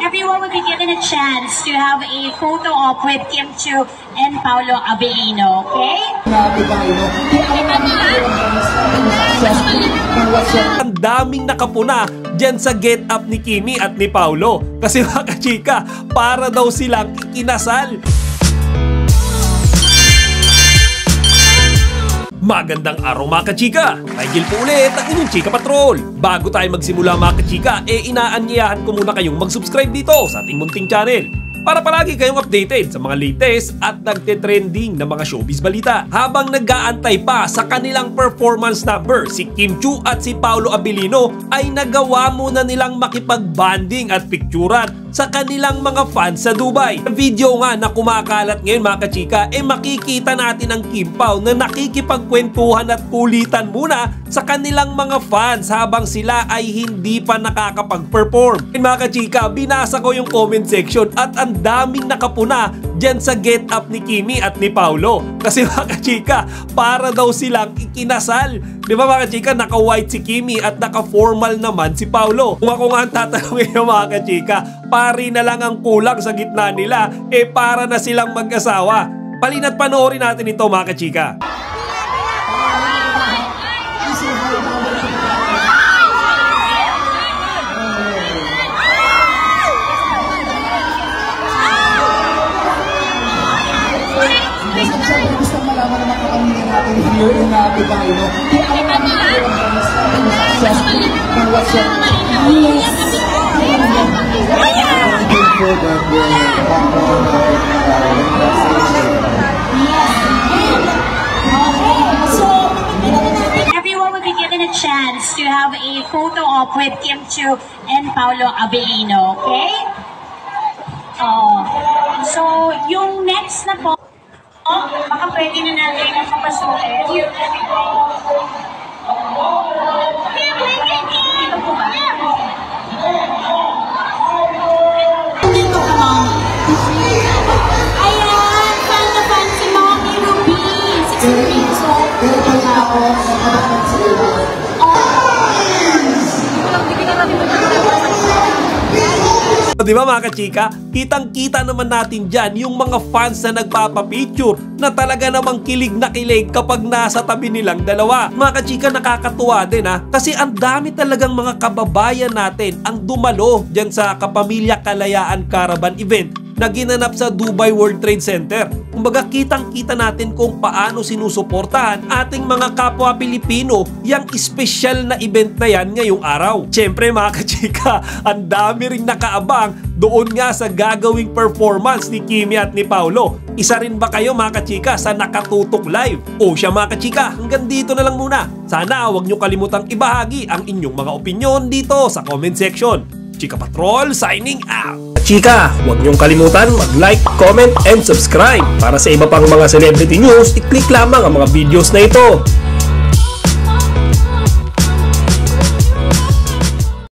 Everyone will be given a chance to have a photo op with Kim Chiu and Paolo Abilino, okay? Ang daming nakapuna dyan sa get up ni Kimi at ni Paolo. Kasi mga kachika, para daw silang ikinasal. Magandang araw mga kachika! Nigel po ulit ang inyong Chika Patrol. Bago tayo magsimula mga kachika, inaanyayahan ko muna kayong mag-subscribe dito sa ating munting channel para palagi kayong updated sa mga latest at nagte-trending na mga showbiz balita. Habang nag-aantay pa sa kanilang performance number, si Kim Chiu at si Paolo Abilino ay nagawa muna nilang makipag-banding at picturean sa kanilang mga fans sa Dubai. Sa video nga na kumakalat ngayon mga kachika, makikita natin ang Kim Pao na nakikipagkwentuhan at kulitan muna sa kanilang mga fans habang sila ay hindi pa nakakapag-perform. Mga kachika, binasa ko yung comment section at ang daming nakapuna dyan sa get up ni Kimi at ni Paolo. Kasi mga kachika, para daw silang ikinasal. Di ba mga kachika, naka-white si Kimi at naka-formal naman si Paolo. Kung ako nga ang tatanungin ng mga kachika, pari na lang ang kulang sa gitna nila, para na silang mag-asawa. Palina't panoorin natin ito mga kachika. Gusto malaman naman kapamilya natin here in Dubai, no? Kaya alam namin Everyone will be given a chance to have a photo op with Kim Chiu and Paolo Abilino, okay? So, yung next na po, baka pwede na natin ang papasukin. Dito po ba? Dito ka lang. Ayan! Fan na fan si Mommy Ruby. 16 years old. Di ba mga kachika, kitang-kita naman natin dyan yung mga fans na nagpapapicture na talaga namang kilig na kilig kapag nasa tabi nilang dalawa. Mga kachika, nakakatuwa din kasi ang dami talagang mga kababayan natin ang dumalo dyan sa Kapamilya Kalayaan Caravan event na ginanap sa Dubai World Trade Center. Kumbaga, kitang-kita natin kung paano sinusuportahan ating mga kapwa Pilipino yung espesyal na event na yan ngayong araw. Siyempre mga kachika, ang dami ring nakaabang doon nga sa gagawing performance ni Kimi at ni Paolo. Isa rin ba kayo mga kachika sa Nakatutok Live? O siya mga kachika, hanggang dito na lang muna. Sana huwag nyo kalimutang ibahagi ang inyong mga opinyon dito sa comment section. Chika Patrol signing out! Chika, huwag niyong kalimutan mag-like, comment, and subscribe. Para sa iba pang mga celebrity news, i-click lamang ang mga videos na ito.